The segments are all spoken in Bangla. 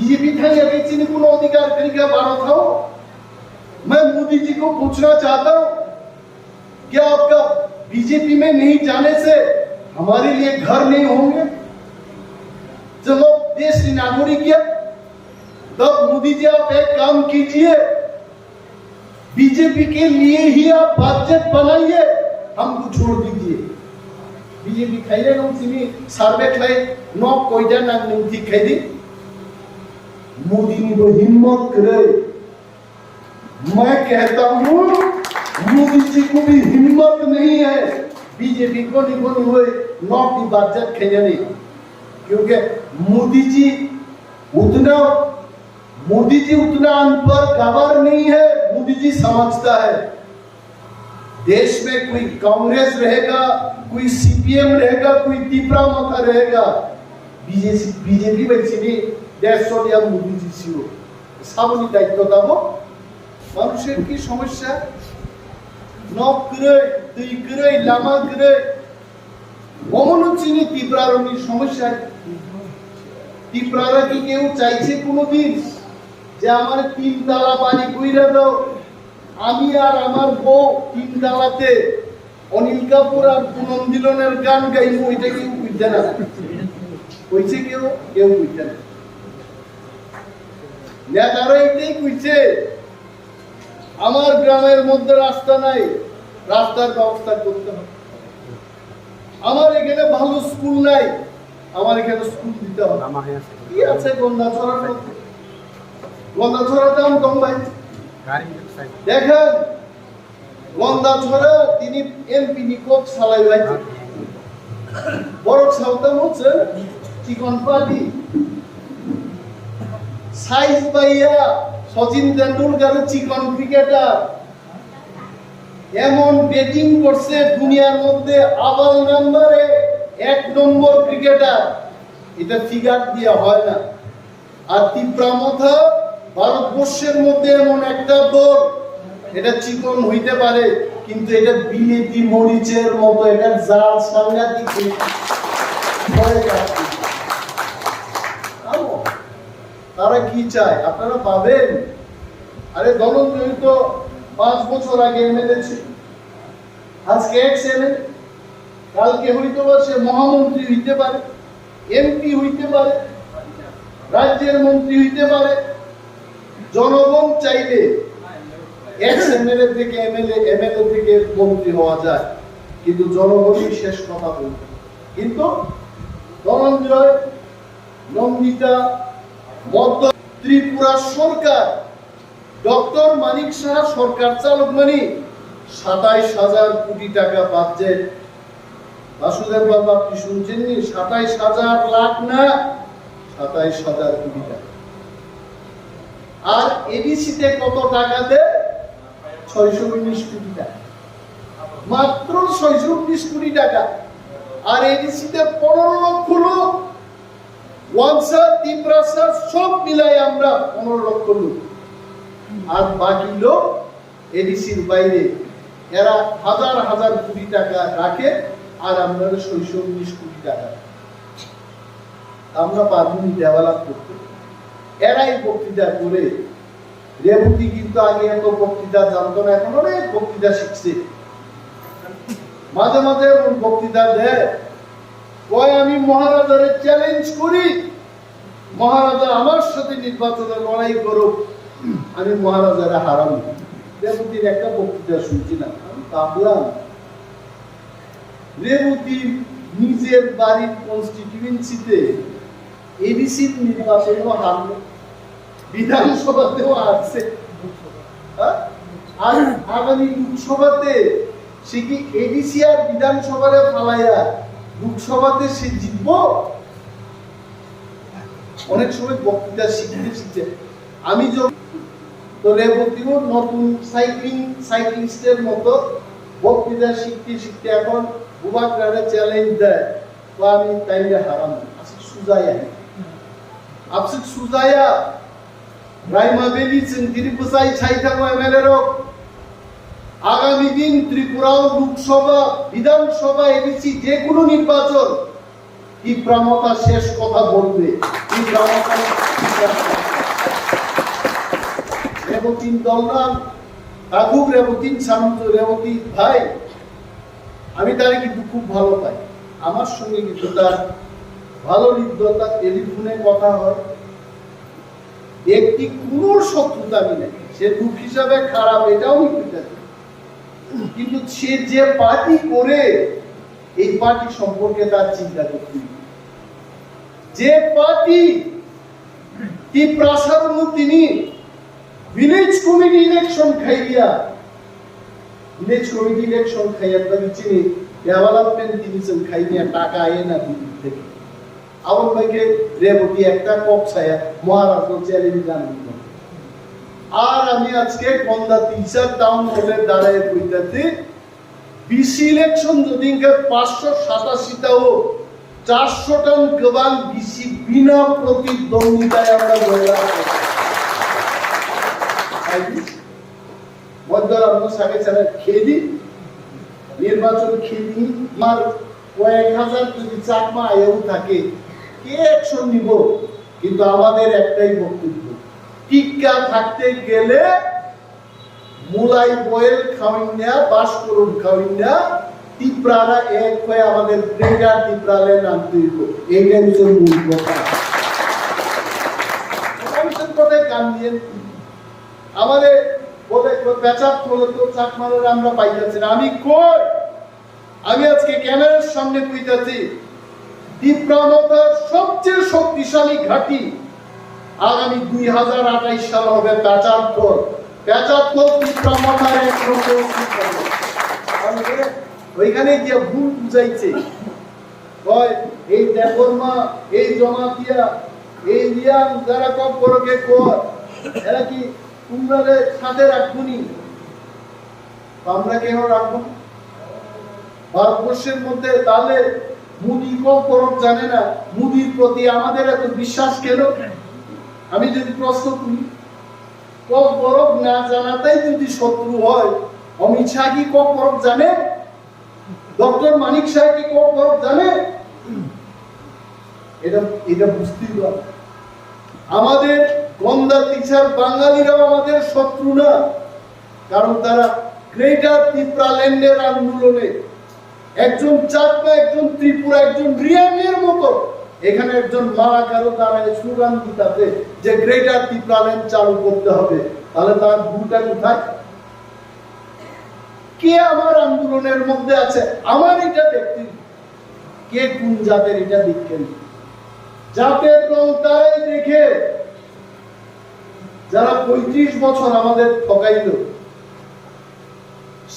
बीजेपी था या बेचने को अधिकार करेगा भारत था। मैं मोदी जी को पूछना चाहता हूँ, क्या आपका बीजेपी में नहीं जाने से हमारे लिए घर नहीं होंगे? जब आप देश की नागरिक है, तब मोदी जी आप एक काम कीजिए, बीजेपी के लिए ही आप बजट बनाइए, हमको छोड़ दीजिए। बीजेपी खाई रहे हम सिमी सर्वे खाई नौ कोयटा नाम नहीं थी खाई दी। मोदी ने वो हिम्मत करे, मैं कहता हूँ मोदी जी को भी हिम्मत नहीं है बीजेपी को नहीं हुए नौ की बजट खाई नहीं, क्योंकि मोदी जी उतना अनपढ़ गवार नहीं है। मोदी जी समझता है देश में कोई कांग्रेस रहेगा, कोई सीपीएम रहेगा, कोई तिप्रामथा रहेगा, बीजेपी बेचनी देश चलिया मोदी जी ছিল সাবনি দায়িত্ব দাও মানুষের কি সমস্যা নক করে দুই করে লামা করে অমন চিনি তিপ্রারণী সমস্যা। তিপ্রারা কি কেউ চাইছে কোনোদিন যে আমার 3 তালা বাড়ি কইরা দাও, আমি আর আমার বউ 3 তালাতে অনিল কাপুর আর পুনম দিলনের গান গাইবো? এটা কেউ বুঝতে না, কইছে কেউ বুঝতে না। নেতারা এটাই কইছে আমার গ্রামের মধ্যে রাস্তা নাই, রাস্তার ব্যবস্থা করতে হবে। আমার এখানে ভালো স্কুল নাই, আমার এখানে স্কুল দিতে হবে। কি আছে গন্ধাছড়ার মধ্যে? গন্ধাছড়া দাম কম ভাই দেখেন, গন্ধাছড়া তিনি এমপি নিকট চালাই ভাই বড় সাউদাম হচ্ছে চিকন পাটি সাইজ পাইয়া সচিন তেন্ডুলকারের চিকন ক্রিকেটার এমন ব্যাটিং করছে দুনিয়ার মধ্যে আবাল নাম্বারে 1 নম্বর ক্রিকেটার, এটা ফিগার দিয়ে হয় না। আর তিপ্রামথা ভারতবর্ষের মধ্যে এমন একটা দল, এটা চিকন হইতে পারে কিন্তু এটা বিলেতি মরিচের মতো, এটা জাল সাংঘাতিক তারা কি চায় আপনারা পাবেন? আরে ধনঞ্জয় তো 5 বছর আগে এমএলএ ছিল, আজকে এক্স এমএলএ, কালকে হইতে পারে সে মহামন্ত্রী হইতে পারে, এমপি হইতে পারে, রাজ্যের মন্ত্রী হইতে পারে। জনগণ চাইলে এক্স এমএলএ থেকে এমএলএ থেকে মন্ত্রী হওয়া যায়, কিন্তু জনগণই শেষ কথা বলবে। কিন্তু ধনঞ্জয়, নন্দিতা, মধ্য ত্রিপুরা সরকার, ডক্টর মানিক সাহা সরকার চালক মানে 27,000 কোটি টাকা বাজেট। বাসুদেব বাবু আপনি শুনছেন নি? 27,000 লাখ না, 27,000 কোটি টাকা। আর এডিসিতে কত টাকা দেয়? 619 কোটি টাকা, মাত্র 619 কোটি টাকা। আর এডিসিতে 15 লক্ষ লোক, ওয়ানসা তিপ্রাসা সব মিলাই আমরা 15 লক্ষ লোক, আর বাকি লোক এডিসির বাইরে, এরা হাজার হাজার কোটি টাকা রাখে আর আমরা 619 কোটি টাকা আমরা পারবো ডেভেলপ করতে। এরাই বক্তৃতা করে। রেবতী কিন্তু আগে এত বক্তৃতা জানতো না, এখন অনেক বক্তৃতা শিখছে। মাঝে মাঝে বক্তৃতা দেয়, কয় আমি মহারাজারে চ্যালেঞ্জ করি, মহারাজা আমার সাথে নির্বাচনে লড়াই করুক, আমি মহারাজারে হারাবো। রেবতীর একটা বক্তৃতা শুনছিলাম, আমি ভাবলাম রেবতী নিজের বাড়ির কনস্টিটিউয়েন্সিতে এডিসির নির্বাচনেও হারলো, বিধানসভাতেও আসছে, আর আগামী লোকসভাতে সে কি এডিসি আর বিধানসভারে ফালাইয়া লোকসভাতে সে জিতব? অনেক সময় বক্তৃতা শিখতে আমি তো রেবতীও নতুন সাইক্লিস্টের মতো বক্তৃতা শিখতে এখন বুবাকরারে চ্যালেঞ্জ দেয়, তো আমি তাইলে হারাম আপসিক সুজায়া রাইমা বেলিছেন ত্রিপুরায় ছাই থাকো এমএলএ রোগ। আগামী দিন ত্রিপুরা লোকসভা, বিধানসভা, এডিসি যে কোনো নির্বাচন তিপ্রামথা শেষ কথা বলবে। রেবতীন দলরাম কাকুক রেবতীন শান্ত রেবতী ভাই, আমি তারে কিন্তু খুব ভালো পাই। আমার সঙ্গে কিন্তু তার ভালো হৃদ্যতা, টেলিফোনে কথা হয়, ব্যক্তি কোন শত্রুতা আমি নাই। সে দুঃখ হিসাবে খারাপ এটাও কিন্তু সে যে পার্টি করে এই পার্টি সম্পর্কে তার চিন্তা করতে, যে পার্টি তিপ্রাসার তিনি ভিলেজ কমিটি ইলেকশন খাইয়া, ভিলেজ কমিটি ইলেকশন খাইয়া তার চিনি ডেভেলপমেন্ট দিয়েছেন খাইয়া টাকা আয়ে না দিল্লি থেকে। আমার ভাইকে রেবতী একটা কপ ছায়া মহারাজ চ্যালেঞ্জ জানেন। আর আমি আজকে কন্দা তিনচার টাউন হলে দাঁড়ায় কইতাছি, বিসি ইলেকশন যদি 587টাও 400টা গবান বিসি বিনা প্রতিদ্বন্দ্বিতায় আমরা জয়লাভ করব। মধ্যর আমরা সাথে সাথে খেলি নির্বাচন খেলি, আমার কয়েক হাজার যদি চাকমা আয়ও থাকে কে অ্যাকশন নিব। কিন্তু আমাদের একটাই বক্তব্য, টিকা থাকতে গেলে মুলাই বয়েল খাওয়াইনা, বাস করুন খাওয়াইনা, তিপ্রারা এক হয়ে আমাদের গ্রেটার তিপ্রাল্যান্ড আনতে হইব। এইটাই হচ্ছে মূল কথা। কথায় কান দিয়ে আমাদের বলে পেঁচাত হলে তো চাকমারের আমরা পাইতেছি না। আমি কই, আমি আজকে ক্যামেরার সামনে কইতাছি, তিপ্রামতার সবচেয়ে শক্তিশালী ঘাঁটি আগামী 2028 সাল হবে পেঁচাতপুর। পেঁচাতপুর তিপ্রামতার একরকম ওইখানে গিয়ে ভুল বুঝাইছে, এই দেববর্মা, এই জমাতিয়া, এই রিয়াং যারা কম করকে কর, এরা কি তোমরা সাথে রাখবনি? আমরা কেন রাখবো? ভারতবর্ষের মধ্যে তাহলে মুদি কম করক জানে না, মুদির প্রতি আমাদের এত বিশ্বাস কেন? আমি যদি প্রশ্ন করি, কম করক না জানাতেই যদি শত্রু হয়, অমিত শাহ কি কম করক জানে? ডক্টর মানিক সাহেব কি কম করক জানে? এটা বুঝতেই পারে। আমাদের গন্দা টিচার বাঙালিরাও আমাদের শত্রু না, কারণ তারা গ্রেটার তিপ্রাল্যান্ডের আন্দোলনে একজন চাকমা, একজন ত্রিপুরা, একজন রিয়াংয়ের মতো এখানে একজন মারাকারও দাঁড়ায় স্লোগান দিতে যে গ্রেটার তিপ্রাল্যান্ড চালু করতে হবে। তাহলে তার ভুলটা কোথায়? কে আমার আন্দোলনের মধ্যে আছে? আমার এটা দেখতে, কে কোন জাতের এটা দেখেন। জাতের রং তারাই দেখে যারা 35 বছর আমাদের ঠকাইল।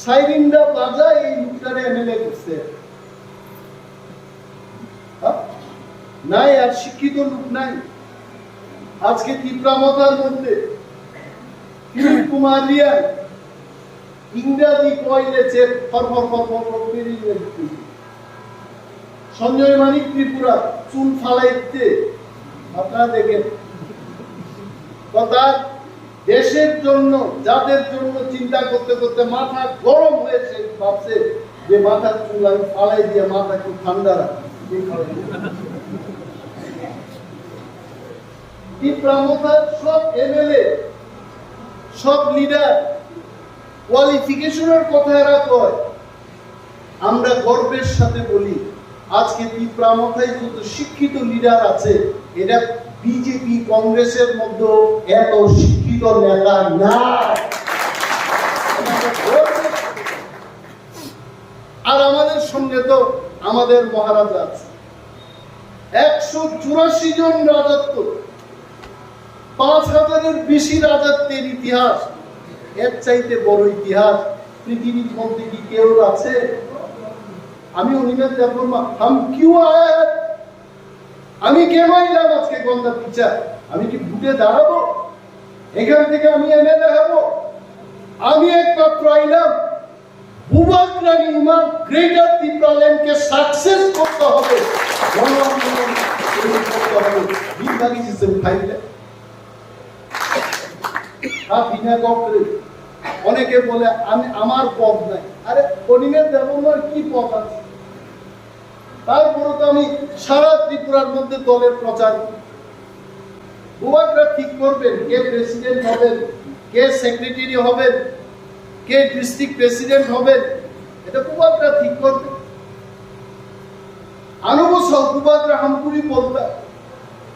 সাইরিনটা বাজায় এই লোকটারে এমএলএ করছে নাই, আর শিক্ষিত লোক নাই। আজকে তিপ্রামতার মধ্যে কুমার রিয়া ইংরাজি কইলেছে সঞ্জয় মানিক ত্রিপুরা চুল ফালাইতে, আপনারা দেখেন কথা। দেশের জন্য, যাদের জন্য চিন্তা করতে করতে মাথা গরম হয়েছে, ভাবছে যে মাথার চুল আমি ফালাই দিয়ে মাথা একটু ঠান্ডা রাখি। তিপ্রামতার সব এমএলএ, সব লিডার কোয়ালিফিকেশনের কথা এরা কয়। আমরা গর্বের সাথে বলি, আজকে তিপ্রামতায় যত শিক্ষিত লিডার আছে, এটা বিজেপি কংগ্রেসের মধ্যে এত শিক্ষিত নেতা না। আর আমাদের সঙ্গে তো আমাদের মহারাজা আছে, 184 জন রাজত্ব, 5000-এর বেশি রাজত্বের ইতিহাস। এর চাইতে বড় ইতিহাস পৃথিবীর মধ্যে কি কেউ আছে? আমি অনিমেষ দেববর্মা, হাম কিউ আয়া, আমি কেন এলাম আজকে গন্দা টিচার? আমি কি ভোটে দাঁড়াবো? এখান থেকে আমি এমএলএ হব? আমি একমাত্র আইলাম বুবাগ্রানি ইমান গ্রেটার তিপ্রাল্যান্ডকে সাকসেস করতে হবে, গণ আন্দোলন করতে হবে। বিভাগী সিস্টেম ফাইলে অনেকে বলে আমি আমার পথ নাই। আরে অনিমেষ দেববর্মার কি পথ আছে? তারপরে তো আমি সারা ত্রিপুরার মধ্যে দলের প্রচার। বুবাকরা ঠিক করবেন কে প্রেসিডেন্ট হবেন, কে সেক্রেটারি হবেন, কে ডিস্ট্রিক্ট প্রেসিডেন্ট হবেন, এটা কুবাদরা ঠিক করবে। अनुभव कुबादरा हमको भी बोलता है,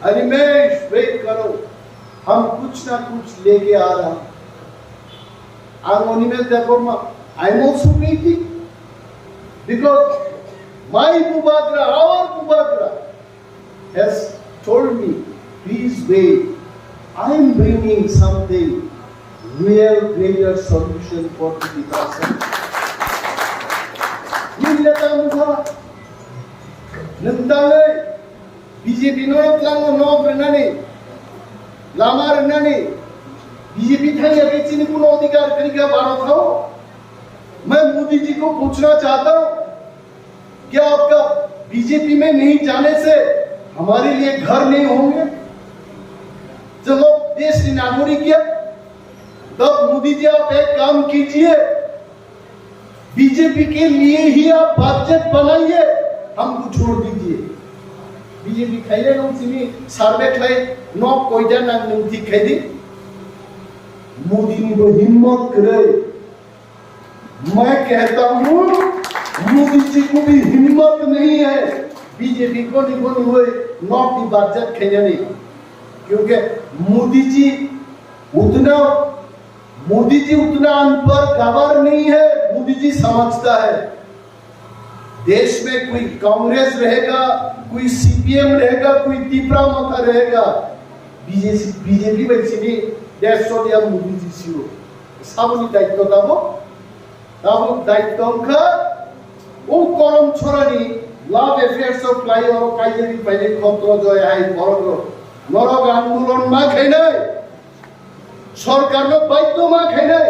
अनिमेश वेट करो, हम कुछ ना कुछ लेके आ रहा हैं। Animesh Debbarma, I'm also waiting because my Kubadra, our Kubadra, has told me, please wait. I'm bringing something real greater solution for the Tiprasa. Nentangnya BJP nolak lang nolak renani, lama renani, BJP थाने अभी चीनी को अधिकार करेगा भारत हो। मैं मोदी जी को पूछना चाहता हूँ, क्या आपका बीजेपी में नहीं जाने से हमारे लिए घर नहीं होंगे? चलो देश की नागरिक है, तब मोदी जी आप एक काम कीजिए, बीजेपी के लिए ही आप बजट बनाइए, हमको छोड़ दीजिए। बीजेपी खाइले लोग सिमी सर्वे खाए नौ कोई जाना नहीं खाई दी। मोदी ने वो हिम्मत करे, मैं कहता हूँ मोदी जी को भी हिम्मत नहीं है बीजेपी को नहीं हुए नौ की बजट खाने नहीं, क्योंकि मोदी जी उतना अनपढ़ गवार नहीं है। मोदी जी समझता है देश में कोई कांग्रेस रहेगा, कोई सीपीएम रहेगा, कोई तिप्रामथा रहेगा, बीजेपी बैठनी देश या मोदी जी सियो साबुनी दायित्व दाबो दायित्व का वो करम छोरानी लाभ अफेयर्स ऑफ फ्लाई और काइजेरी पहले खतरा जय आई बरगो नरक आंदोलन मा खाइनाय सरकार ने बाध्य मा खाइनाय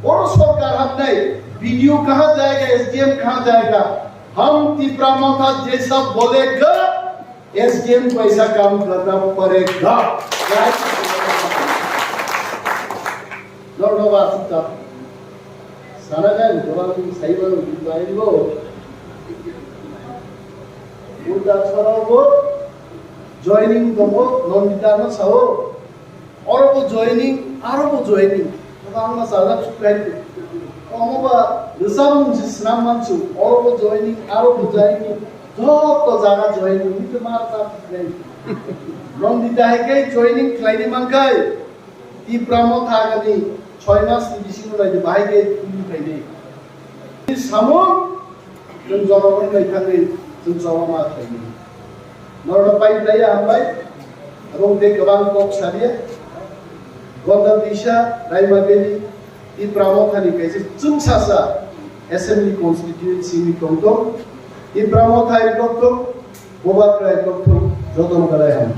बड़ सरकार हाथ नहीं, वीडियो कहाँ जाएगा, एसडीएम कहाँ जाएगा? हम तिप्रामथा जैसा बोलेगा एसडीएम को ऐसा काम करना पड़ेगा। नॉर्नोवा सुता सारा जाए जवाब की सही बात होगी वो उल्टा छोड़ा वो जॉइनिंग तो वो नॉनविता ना साहो और वो जॉइनिंग तो हम ना सारा चुकाई अमोबा रिसाम जिसनाम मानसु और वो जॉइनिंग आरो बुझाइनी तो जाना जॉइनिंग तो मारता नहीं नॉनविता है के जॉइनिंग क्लाइनी मांगाई तिप्रामथा गनी 6 मास बिसिङो लायदि बाहायगे तुलि फायदे सामो जों जवाबन लायथाङै जों जवामा थायो नरना पाइलाया हामबाय এবং बे गोबां कक सारिया गंगा दैसा रायमाबेली तिप्रामथानि कैसे जों सासा एसेम्बली कन्स्टिट्युएन्सि नि दंतो तिप्रामथा एक दंतो बबात्रा एक दंतो जतन गराय हाम